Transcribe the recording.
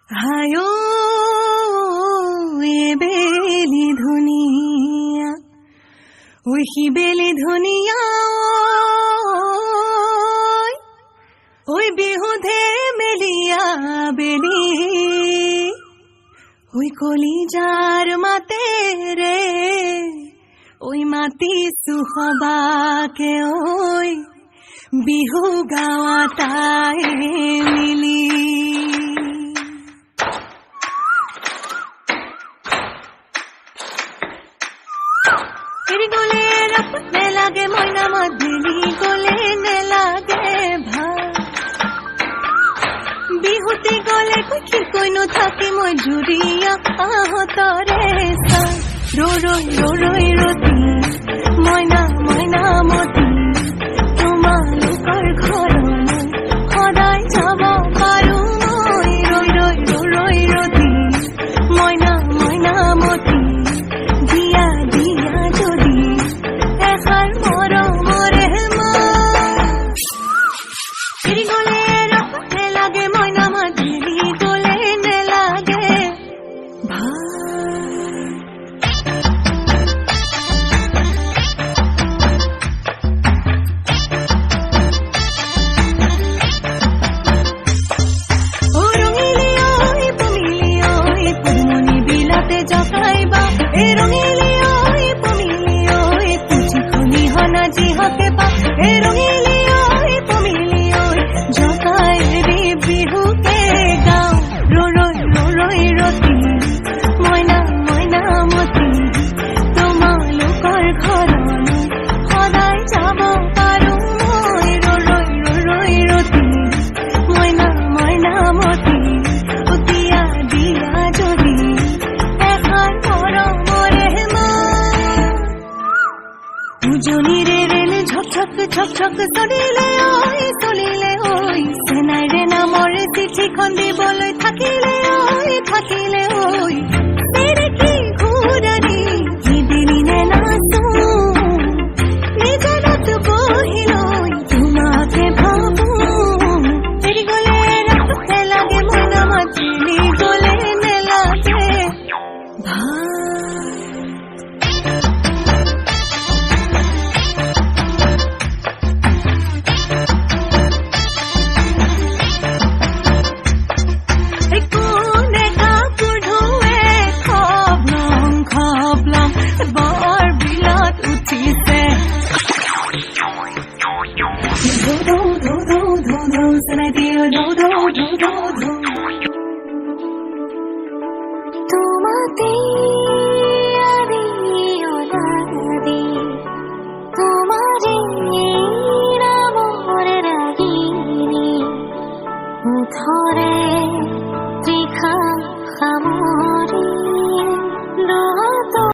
হায়ো এ বেলি ধুনিয়া ওই বেলি ধুনিয়া ওই বিহুধে মেলিয়া বেলি ওই কলিজার মাতে রে ওই মাতি সুহবাকে ওই বিহু গাওয়া তাই মিলি গলে রাখতে লাগে ময়না মাদিনী গলে নেলাগে ভাই বিহুতি গলে কুঠি কইনো থাকি মই জুৰিয়া আহতৰে চাই ৰৈ ৰতি ময়না ময়না মতি তোমালোকৰ ঘৰলৈ সদায় যাব পাৰো মই ৰৈ ৰতি ময়না ময়না মতি দিয়া যদি এখান মৰমৰে মা গলে ৰাখতে লাগে ময়না মাদিনী গলে নেলাগে জকাইবা এ রঙিলি ওই পমিলি ওই তুঝি খুনি হনা জি হকে পা এ রঙিলি ওই পমিলি ওই জকাই রে বিহুকে গাও রই রতি ময়না ময়না মতি তোমালোকৰ ঘৰলৈ সদায় যাব পাৰো মই ৰই ৰতি ময়না ময়না মতি দিয়া যদি উজনিৰে ৰেল ঝকঝক চলিলে ঐ সেনাইৰে নামৰ চিঠিখন দিবলৈ থাকিলে ঐ তেৰে কি ঘূৰণি দিলি নে নাচো নিজৰত বহিলৈ তোমাকে ভাবো এৰি গলে ৰাখতে লাগে ময়না মাদিনী গলে নেলাগে তোমাতে আদি ওলাদি তোমাৰে নামৰ ৰাগিনী উঠৰে ত্ৰিখা খামৰি